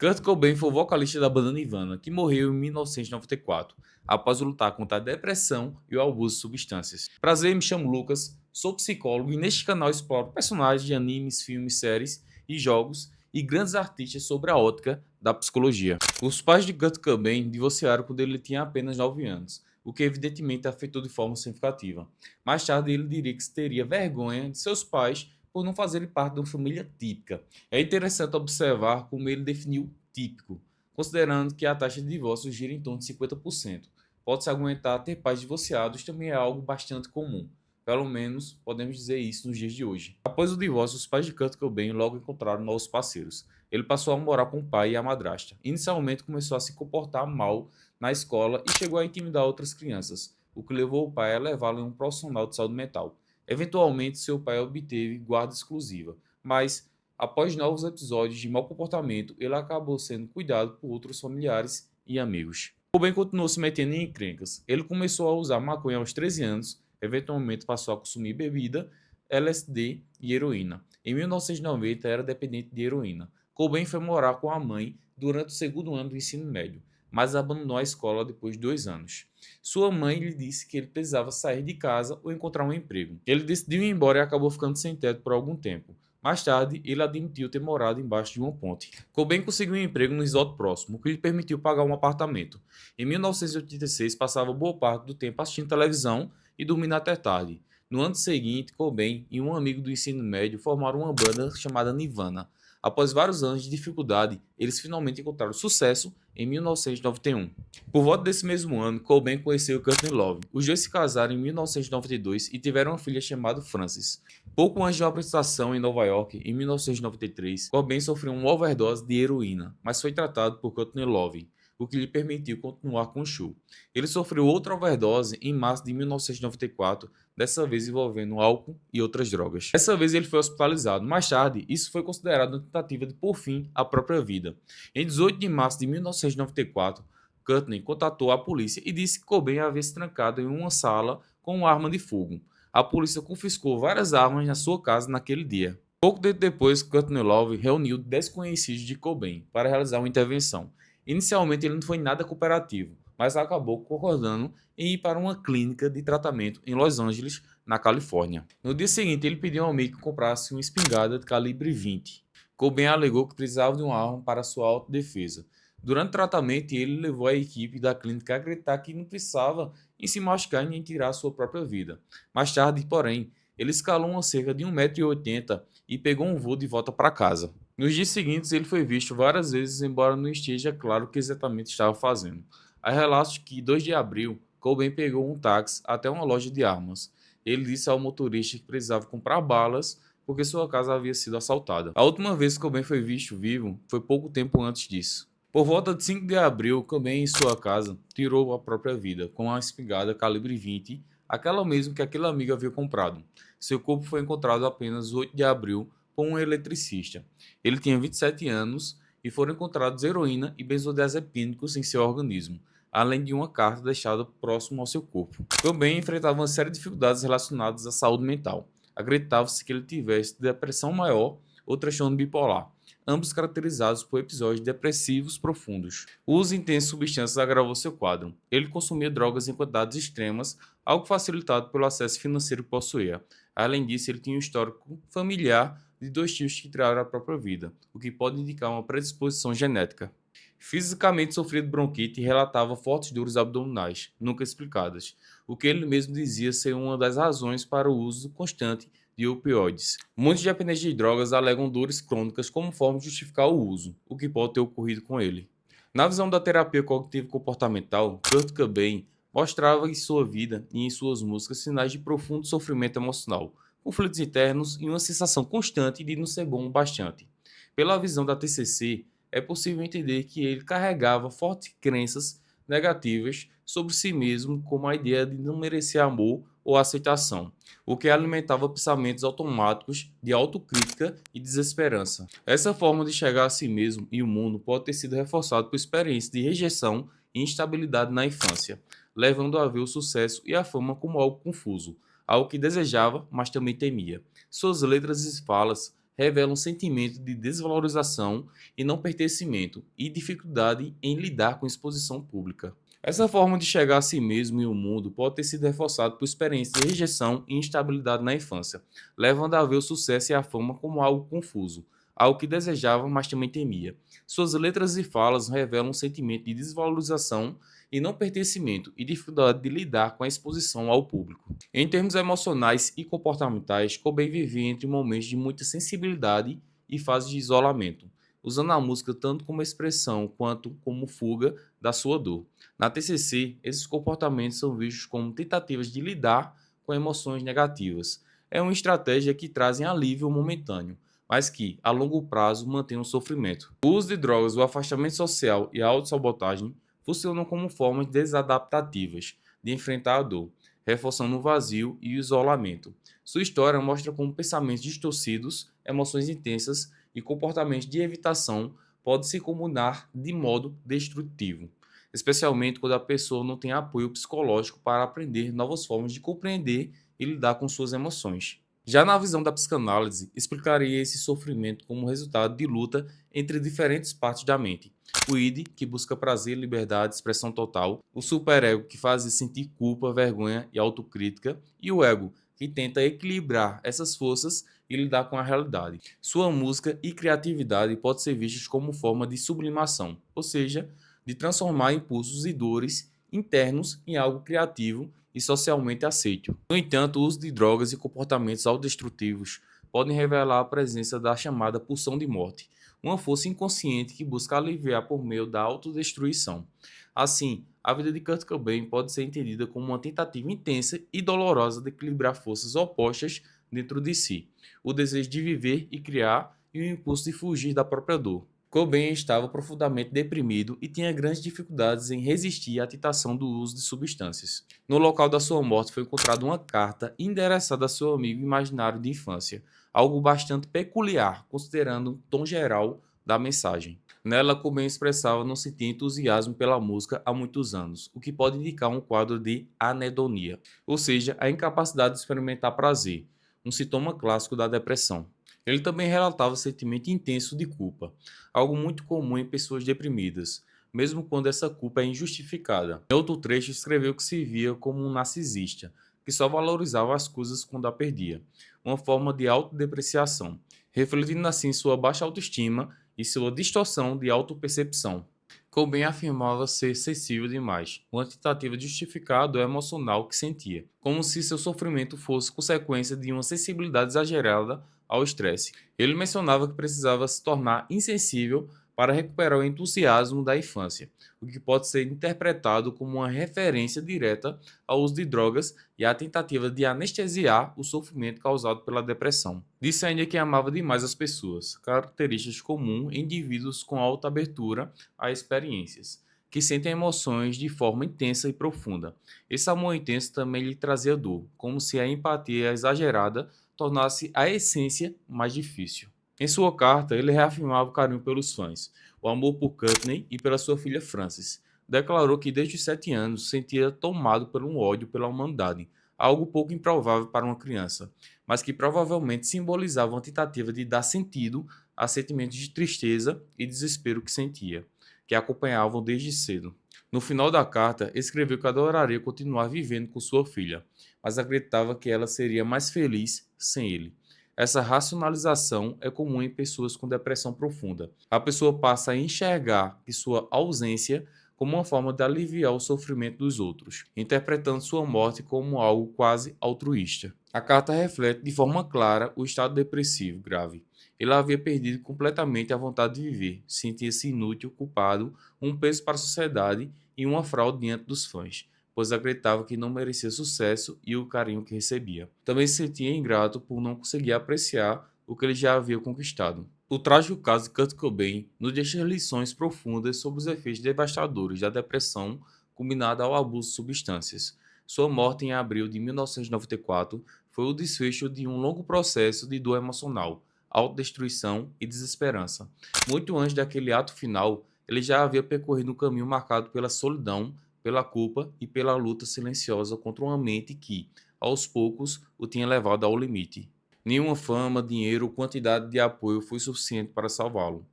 Kurt Cobain foi o vocalista da banda Nirvana, que morreu em 1994, após lutar contra a depressão e o abuso de substâncias. Prazer, me chamo Lucas, sou psicólogo e neste canal exploro personagens de animes, filmes, séries e jogos e grandes artistas sobre a ótica da psicologia. Os pais de Kurt Cobain divorciaram quando ele tinha apenas 9 anos, o que evidentemente afetou de forma significativa. Mais tarde ele diria que teria vergonha de seus pais por não fazerem parte de uma família típica. É interessante observar como ele definiu típico, considerando que a taxa de divórcio gira em torno de 50%. Pode-se argumentar ter pais divorciados também é algo bastante comum. Pelo menos podemos dizer isso nos dias de hoje. Após o divórcio, os pais de Kurt Cobain logo encontraram novos parceiros. Ele passou a morar com o pai e a madrasta. Inicialmente começou a se comportar mal na escola e chegou a intimidar outras crianças, o que levou o pai a levá-lo em um profissional de saúde mental. Eventualmente, seu pai obteve guarda exclusiva, mas, após novos episódios de mau comportamento, ele acabou sendo cuidado por outros familiares e amigos. Cobain continuou se metendo em encrencas. Ele começou a usar maconha aos 13 anos, eventualmente passou a consumir bebida, LSD e heroína. Em 1990, era dependente de heroína. Cobain foi morar com a mãe durante o segundo ano do ensino médio, mas abandonou a escola depois de 2 anos. Sua mãe lhe disse que ele precisava sair de casa ou encontrar um emprego. Ele decidiu ir embora e acabou ficando sem teto por algum tempo. Mais tarde, ele admitiu ter morado embaixo de uma ponte. Cobain conseguiu um emprego no resort próximo, o que lhe permitiu pagar um apartamento. Em 1986, passava boa parte do tempo assistindo televisão e dormindo até tarde. No ano seguinte, Cobain e um amigo do ensino médio formaram uma banda chamada Nirvana. Após vários anos de dificuldade, eles finalmente encontraram sucesso em 1991. Por volta desse mesmo ano, Cobain conheceu Courtney Love. Os dois se casaram em 1992 e tiveram uma filha chamada Frances. Pouco antes de uma apresentação em Nova York, em 1993, Cobain sofreu uma overdose de heroína, mas foi tratado por Courtney Love, o que lhe permitiu continuar com o show. Ele sofreu outra overdose em março de 1994, dessa vez envolvendo álcool e outras drogas. Dessa vez ele foi hospitalizado. Mais tarde, isso foi considerado uma tentativa de pôr fim à própria vida. Em 18 de março de 1994, Courtney contatou a polícia e disse que Cobain havia se trancado em uma sala com uma arma de fogo. A polícia confiscou várias armas na sua casa naquele dia. Pouco tempo depois, Courtney Love reuniu 10 conhecidos de Cobain para realizar uma intervenção. Inicialmente ele não foi nada cooperativo, mas acabou concordando em ir para uma clínica de tratamento em Los Angeles, na Califórnia. No dia seguinte, ele pediu ao amigo que comprasse uma espingarda de calibre 20. Cobain alegou que precisava de uma arma para sua autodefesa. Durante o tratamento, ele levou a equipe da clínica a acreditar que não precisava em se machucar nem tirar sua própria vida. Mais tarde, porém, ele escalou uma cerca de 1,80 m e pegou um voo de volta para casa. Nos dias seguintes, ele foi visto várias vezes, embora não esteja claro o que exatamente estava fazendo. Há relatos que, 2 de abril, Cobain pegou um táxi até uma loja de armas. Ele disse ao motorista que precisava comprar balas porque sua casa havia sido assaltada. A última vez que Cobain foi visto vivo foi pouco tempo antes disso. Por volta de 5 de abril, Cobain em sua casa tirou a própria vida com uma espingarda calibre 20, aquela mesma que aquele amigo havia comprado. Seu corpo foi encontrado apenas 8 de abril por um eletricista. Ele tinha 27 anos e foram encontrados heroína e benzodiazepínicos em seu organismo, além de uma carta deixada próximo ao seu corpo. Cobain enfrentava uma série de dificuldades relacionadas à saúde mental. Acreditava-se que ele tivesse depressão maior ou transtorno bipolar, ambos caracterizados por episódios depressivos profundos. O uso intenso de substâncias agravou seu quadro. Ele consumia drogas em quantidades extremas, algo facilitado pelo acesso financeiro que possuía. Além disso, ele tinha um histórico familiar de 2 tios que tiraram a própria vida, o que pode indicar uma predisposição genética. Fisicamente sofria de bronquite e relatava fortes dores abdominais, nunca explicadas, o que ele mesmo dizia ser uma das razões para o uso constante de opioides. Muitos dependentes de drogas alegam dores crônicas como forma de justificar o uso, o que pode ter ocorrido com ele. Na visão da terapia cognitivo-comportamental, Kurt Cobain mostrava em sua vida e em suas músicas sinais de profundo sofrimento emocional, conflitos internos e uma sensação constante de não ser bom o bastante. Pela visão da TCC, é possível entender que ele carregava fortes crenças negativas sobre si mesmo, como a ideia de não merecer amor ou aceitação, o que alimentava pensamentos automáticos de autocrítica e desesperança. Essa forma de chegar a si mesmo e o mundo pode ter sido reforçada por experiências de rejeição e instabilidade na infância, levando a ver o sucesso e a fama como algo confuso, algo que desejava, mas também temia. Suas letras e falas revela um sentimento de desvalorização e não pertencimento e dificuldade em lidar com exposição pública. Essa forma de chegar a si mesmo e o mundo pode ter sido reforçada por experiências de rejeição e instabilidade na infância, levando a ver o sucesso e a fama como algo confuso, algo que desejava, mas também temia. Suas letras e falas revelam um sentimento de desvalorização e não pertencimento e dificuldade de lidar com a exposição ao público. Em termos emocionais e comportamentais, Cobain vivia entre momentos de muita sensibilidade e fases de isolamento, usando a música tanto como expressão quanto como fuga da sua dor. Na TCC, esses comportamentos são vistos como tentativas de lidar com emoções negativas. É uma estratégia que trazem alívio momentâneo, mas que, a longo prazo, mantém o sofrimento. O uso de drogas, o afastamento social e a autossabotagem funcionam como formas desadaptativas de enfrentar a dor, reforçando o vazio e o isolamento. Sua história mostra como pensamentos distorcidos, emoções intensas e comportamentos de evitação podem se combinar de modo destrutivo, especialmente quando a pessoa não tem apoio psicológico para aprender novas formas de compreender e lidar com suas emoções. Já na visão da psicanálise, explicaria esse sofrimento como resultado de luta entre diferentes partes da mente. O id, que busca prazer, liberdade, expressão total, o superego, que faz sentir culpa, vergonha e autocrítica, e o ego, que tenta equilibrar essas forças e lidar com a realidade. Sua música e criatividade podem ser vistas como forma de sublimação, ou seja, de transformar impulsos e dores internos em algo criativo e socialmente aceito. No entanto, o uso de drogas e comportamentos autodestrutivos podem revelar a presença da chamada pulsão de morte, uma força inconsciente que busca aliviar por meio da autodestruição. Assim, a vida de Kurt Cobain pode ser entendida como uma tentativa intensa e dolorosa de equilibrar forças opostas dentro de si, o desejo de viver e criar e o impulso de fugir da própria dor. Cobain estava profundamente deprimido e tinha grandes dificuldades em resistir à tentação do uso de substâncias. No local da sua morte foi encontrada uma carta endereçada a seu amigo imaginário de infância, algo bastante peculiar, considerando o tom geral da mensagem. Nela, Cobain expressava não sentir entusiasmo pela música há muitos anos, o que pode indicar um quadro de anedonia, ou seja, a incapacidade de experimentar prazer, um sintoma clássico da depressão. Ele também relatava sentimento intenso de culpa, algo muito comum em pessoas deprimidas, mesmo quando essa culpa é injustificada. Em outro trecho, escreveu que se via como um narcisista, que só valorizava as coisas quando a perdia, uma forma de autodepreciação, refletindo assim sua baixa autoestima e sua distorção de autopercepção. Cobain afirmava ser sensível demais, uma tentativa de justificar a dor emocional que sentia, como se seu sofrimento fosse consequência de uma sensibilidade exagerada ao estresse. Ele mencionava que precisava se tornar insensível para recuperar o entusiasmo da infância, o que pode ser interpretado como uma referência direta ao uso de drogas e à tentativa de anestesiar o sofrimento causado pela depressão. Disse ainda que amava demais as pessoas, características comuns em indivíduos com alta abertura a experiências, que sentem emoções de forma intensa e profunda. Esse amor intenso também lhe trazia dor, como se a empatia exagerada tornasse a essência mais difícil. Em sua carta, ele reafirmava o carinho pelos fãs, o amor por Courtney e pela sua filha Frances. Declarou que desde os 7 anos se sentia tomado por um ódio pela humanidade, algo pouco improvável para uma criança, mas que provavelmente simbolizava uma tentativa de dar sentido a sentimentos de tristeza e desespero que sentia, que acompanhavam desde cedo. No final da carta, escreveu que adoraria continuar vivendo com sua filha, mas acreditava que ela seria mais feliz sem ele. Essa racionalização é comum em pessoas com depressão profunda. A pessoa passa a enxergar que sua ausência como uma forma de aliviar o sofrimento dos outros, interpretando sua morte como algo quase altruísta. A carta reflete de forma clara o estado depressivo grave. Ele havia perdido completamente a vontade de viver, sentia-se inútil, culpado, um peso para a sociedade e uma fraude diante dos fãs, pois acreditava que não merecia sucesso e o carinho que recebia. Também se sentia ingrato por não conseguir apreciar o que ele já havia conquistado. O trágico caso de Kurt Cobain nos deixa lições profundas sobre os efeitos devastadores da depressão combinada ao abuso de substâncias. Sua morte em abril de 1994 foi o desfecho de um longo processo de dor emocional, autodestruição e desesperança. Muito antes daquele ato final, ele já havia percorrido um caminho marcado pela solidão, pela culpa e pela luta silenciosa contra uma mente que, aos poucos, o tinha levado ao limite. Nenhuma fama, dinheiro ou quantidade de apoio foi suficiente para salvá-lo.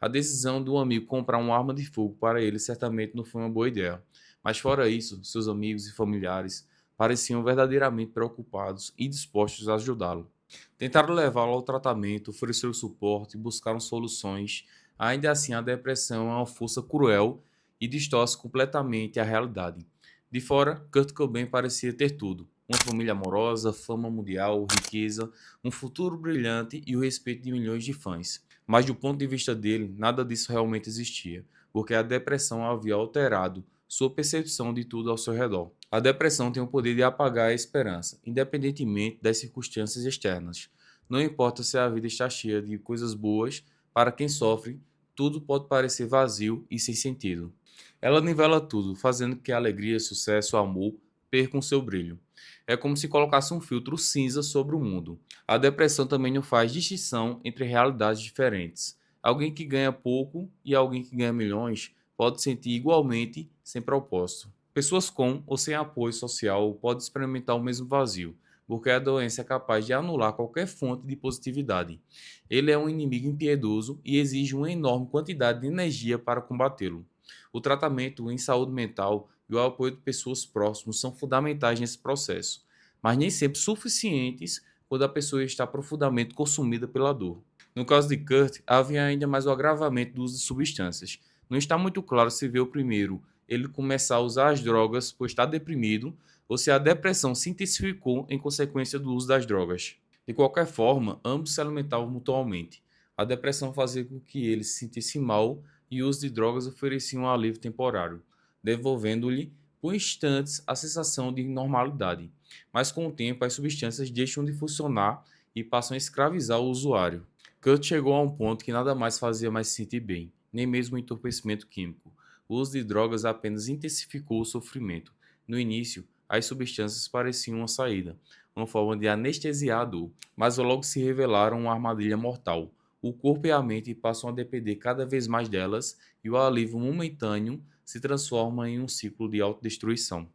A decisão do amigo comprar uma arma de fogo para ele certamente não foi uma boa ideia. Mas fora isso, seus amigos e familiares pareciam verdadeiramente preocupados e dispostos a ajudá-lo. Tentaram levá-lo ao tratamento, ofereceram suporte, buscaram soluções. Ainda assim, a depressão é uma força cruel e distorce completamente a realidade. De fora, Kurt Cobain parecia ter tudo: uma família amorosa, fama mundial, riqueza, um futuro brilhante e o respeito de milhões de fãs. Mas do ponto de vista dele, nada disso realmente existia, porque a depressão havia alterado sua percepção de tudo ao seu redor. A depressão tem o poder de apagar a esperança, independentemente das circunstâncias externas. Não importa se a vida está cheia de coisas boas, para quem sofre, tudo pode parecer vazio e sem sentido. Ela nivela tudo, fazendo que a alegria, sucesso, amor percam seu brilho. É como se colocasse um filtro cinza sobre o mundo. A depressão também não faz distinção entre realidades diferentes. Alguém que ganha pouco e alguém que ganha milhões pode sentir igualmente sem propósito. Pessoas com ou sem apoio social podem experimentar o mesmo vazio, porque a doença é capaz de anular qualquer fonte de positividade. Ele é um inimigo impiedoso e exige uma enorme quantidade de energia para combatê-lo. O tratamento em saúde mental e o apoio de pessoas próximas são fundamentais nesse processo, mas nem sempre suficientes quando a pessoa está profundamente consumida pela dor. No caso de Kurt, havia ainda mais o agravamento do uso de substâncias. Não está muito claro se veio primeiro ele começar a usar as drogas por estar deprimido ou se a depressão se intensificou em consequência do uso das drogas. De qualquer forma, ambos se alimentavam mutuamente. A depressão fazia com que ele se sentisse mal e o uso de drogas oferecia um alívio temporário, devolvendo-lhe por instantes a sensação de normalidade. Mas com o tempo, as substâncias deixam de funcionar e passam a escravizar o usuário. Kurt chegou a um ponto que nada mais fazia mais se sentir bem, nem mesmo o entorpecimento químico. O uso de drogas apenas intensificou o sofrimento. No início, as substâncias pareciam uma saída, uma forma de anestesiar a dor, mas logo se revelaram uma armadilha mortal. O corpo e a mente passam a depender cada vez mais delas e o alívio momentâneo se transforma em um ciclo de autodestruição.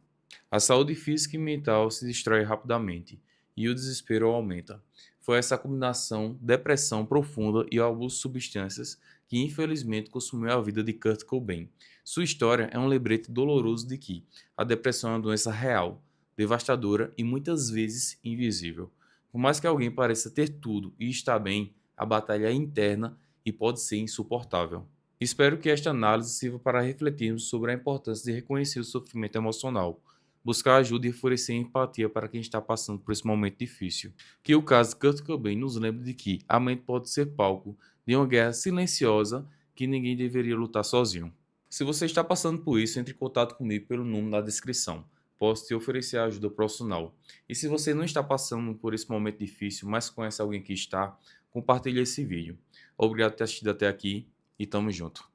A saúde física e mental se destrói rapidamente e o desespero aumenta. Foi essa combinação, depressão profunda e o abuso de substâncias que infelizmente consumiu a vida de Kurt Cobain. Sua história é um lembrete doloroso de que a depressão é uma doença real, devastadora e muitas vezes invisível. Por mais que alguém pareça ter tudo e estar bem, a batalha é interna e pode ser insuportável. Espero que esta análise sirva para refletirmos sobre a importância de reconhecer o sofrimento emocional, buscar ajuda e oferecer empatia para quem está passando por esse momento difícil. Que o caso de Kurt Cobain nos lembre de que a mente pode ser palco de uma guerra silenciosa que ninguém deveria lutar sozinho. Se você está passando por isso, entre em contato comigo pelo número na descrição. Posso te oferecer ajuda profissional. E se você não está passando por esse momento difícil, mas conhece alguém que está, compartilhe esse vídeo. Obrigado por ter assistido até aqui e tamo junto.